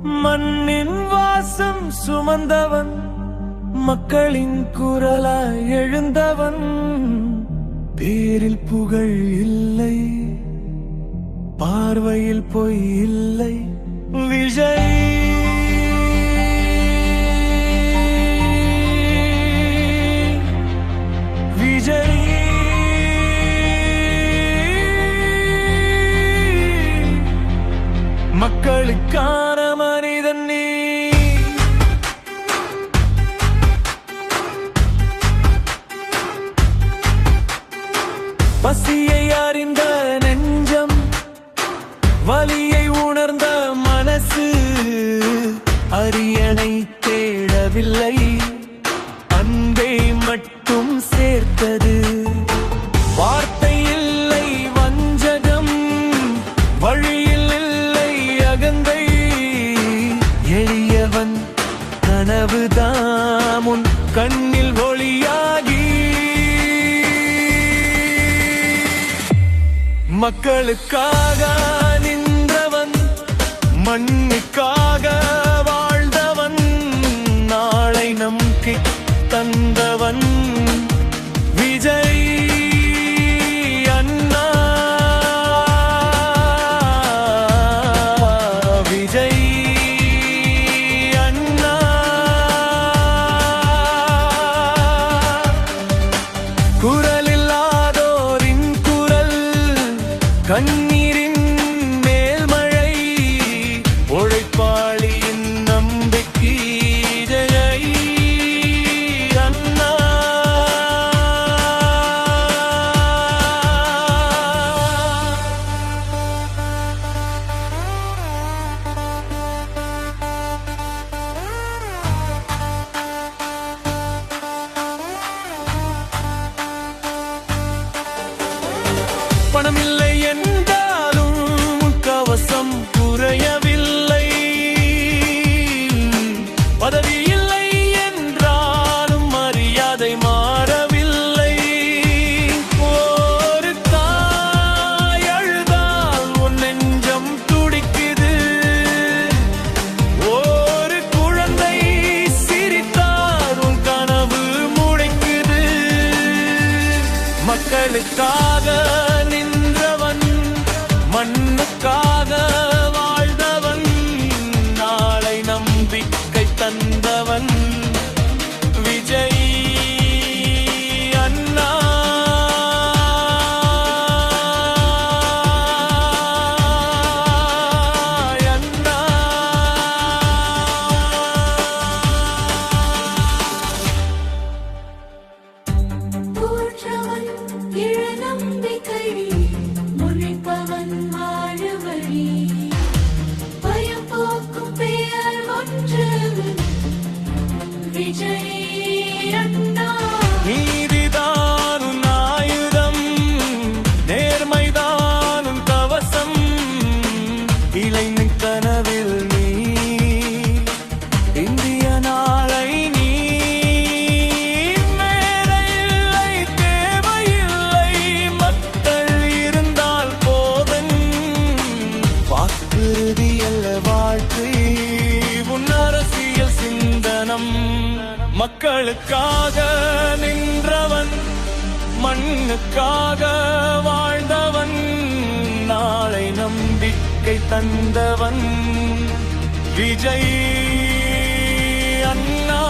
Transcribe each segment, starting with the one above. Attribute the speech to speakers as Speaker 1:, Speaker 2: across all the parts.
Speaker 1: மண்ணின் வாசம் சுமந்தவன், மக்களின் குரலாய் எழுந்தவன். பேரில் புகழ் இல்லை, பார்வையில் பொய் இல்லை. விஜய் விஜய் மக்களுக்கான மனிதன் நீ. பசியை அறிந்த நெஞ்சம், வலியை உணர்ந்த மனசு, அரியணை தேடவில்லை, அன்பை மட்டும் சேர்த்தது. வார்த்தை இல்லை வஞ்சகம், வழியில் இல்லை அகந்தை. எளியவன் கனவுதான் உன் கண்ணில் ஒளியாகி. மக்களுக்காக நின்றவன், மண்ணுக்காக வாழ்ந்தவன், நாளை நம்பிக்கை தந்தவன். விஜய் அண்ணா, விஜய் அண்ணா. குரலில்லாதோரின் குரல், கண்ணீரின் மேல்மழை, உழைப்பாளியின் நம்பிக்கை. ஜெய் அண்ணா. பணமில்லை என்றாலும் கவசம் குறையவில்லை, பதவி இல்லை என்றாலும் மரியாதை மாறவில்லை. ஒரு தாய் அழுதால் உன் நெஞ்சம் துடிக்குது, ஒரு குழந்தை சிரித்தால் உன் கனவு முளைக்குது. மக்களுக்காக நின்றவன், மண்ணுக்காக வாழ்ந்தவன், நாளை நம்பிக்கை தந்தவன். விஜய் அண்ணா. அண்ணா.
Speaker 2: போற்றவன் இளநம்பிக்கை, முனைப்பவன் வாழவழி, பயம் போக்கும் பெயர் ஒன்று. விஜய் அண்ணா.
Speaker 1: நீதிதான் உன் ஆயுதம், நேர்மைதான் உன் கவசம். இளைஞன் கனவில் நீ, இந்திய நாளை நீ. மேடையில்லை, தேவையில்லை, மக்கள் இருந்தால் போதன். வாக்குறுதி அல்ல வாழ்க்கை, உன் அரசியல் சிந்தனம். மக்களுக்காக நின்றவன், மண்ணுக்காக வாழ்ந்தவன், நாளை நம்பிக்கை தந்தவன். விஜய் அண்ணா.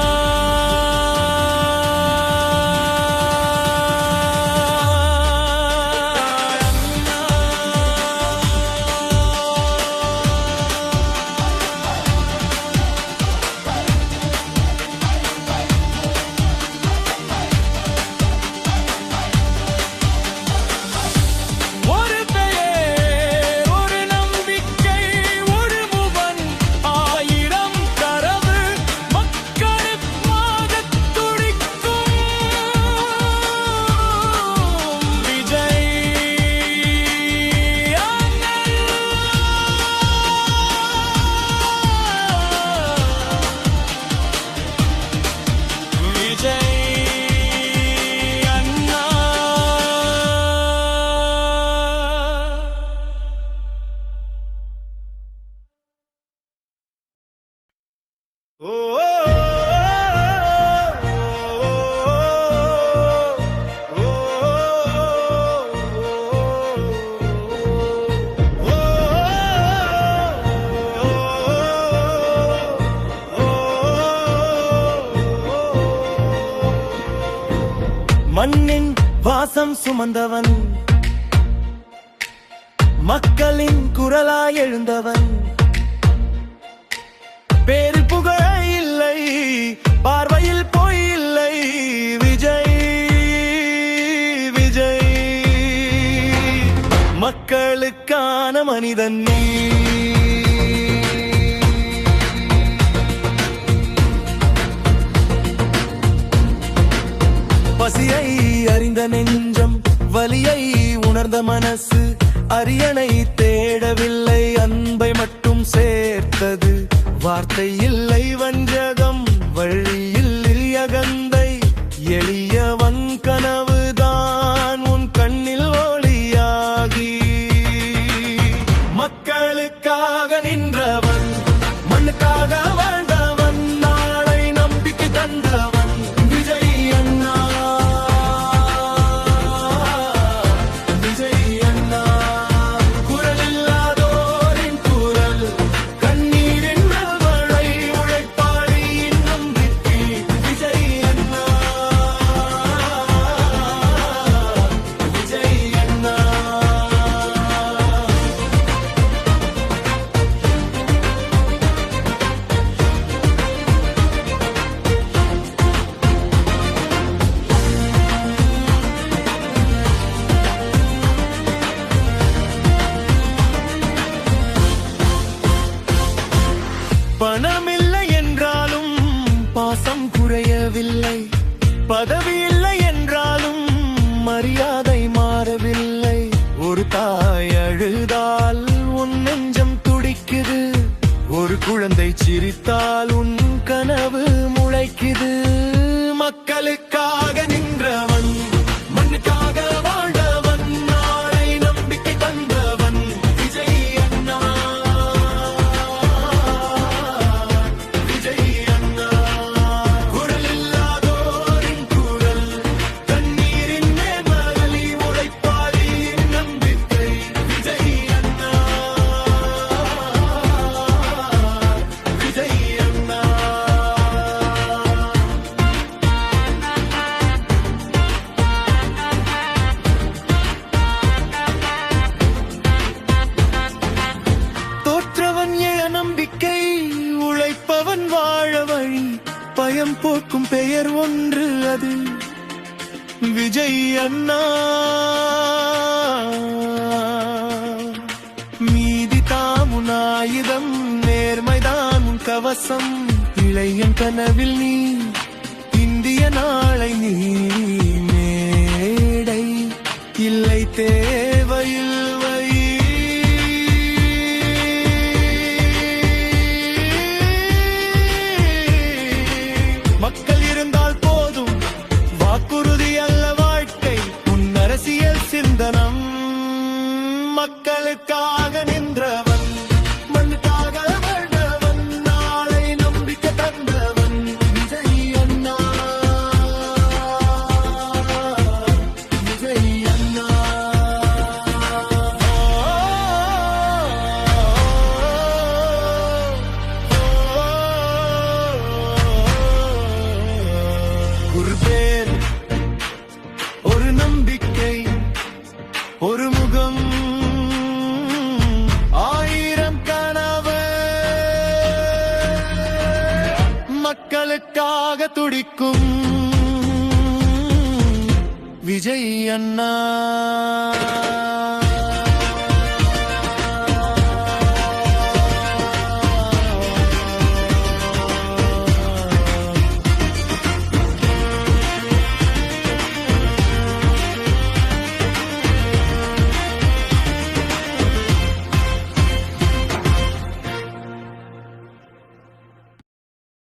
Speaker 1: ஒரு பெயர், ஒரு நம்பிக்கை, ஒரு முகன், 1000 ஓ ஓ, ஓ, மண்ணின் வாசம் சுமந்தவன், மக்களின் குரலாய் எழுந்தவன், பேரில் புகழ இல்லை, பார்வையில் போய் இல்லை, விஜய் விஜய். மக்களுக்கான மனிதன் நீ. பசியை அறிந்த நெஞ்சம், வலியை உணர்ந்த மனசு, அரியணை தேடவில்லை, அன்பை மட்டும் சேர்த்தது. வார்த்தை இல்லை வஞ்சகம், வழியில் அகந்தை, எளியவன் கனவுதான் உன் கண்ணில் ஒளியாகி. மக்களுக்காக நின்றவன், மண்ணுக்காக வாழ்ந்தவன், நாளை நம்பிக்கை தந்தவன் விஜய் அண்ணா. விஜய் அண்ணா குரல் இல்லாதோரின் குரல், கண்ணீரின் நல்வழி, உழைப்பாளியின் நம்பிக்கை விஜய் அண்ணா. விஜய் அண்ணா. பணமில்லை என்றாலும் பாசம் குறையவில்லை, பதவி இல்லை என்றாலும் மரியாதை மாறவில்லை. ஒரு தாய் அழுதால் உன் நெஞ்சம் துடிக்குது, ஒரு குழந்தை சிரித்தால் உன் கனவு முளைக்குது. மக்களுக்காக நின்றவன், மண்ணுக்காக வாழ்ந்தவன், நாளை நம்பிக்கை தந்தவன் விஜய் அண்ணா. விஜய் அண்ணா குரல் இல்லாதோரின் குரல், கண்ணீரின் மேமலி, உழைப்பாளியின் நம்பிக்கை விஜய் அண்ணா. விஜய் அண்ணா. தோற்றவன் எழ நம்பிக்கை, உழைப்பவன் வாழ வழி, பயம் போக்கும் பெயர் ஒன்று அது விஜய் அண்ணா. மீதி தாமுன் ஆயுதம், நேர்மைதான் உன் கவசம், இளையன் கனவில் நீ, இந்திய நாளை நீ. மேடை இல்லை தேவையில்லை, மக்கள் இருந்தால் போதும், வாக்குறுதி அல்ல வாழ்க்கை, உன் அரசியல் சிந்தனம். மக்களுக்காக நின்றவன், மண்ணுக்காக வாழ்ந்தவன், நாளை நம்பிக்கை தந்தவன் விஜய் அண்ணா. விஜய் அண்ணா. ஒரு பேர், ஒரு நம்பிக்கை, ஒரு முகம், ஆயிரம் கனவு. மக்களுக்காக துடிக்கும் விஜய் அண்ணா.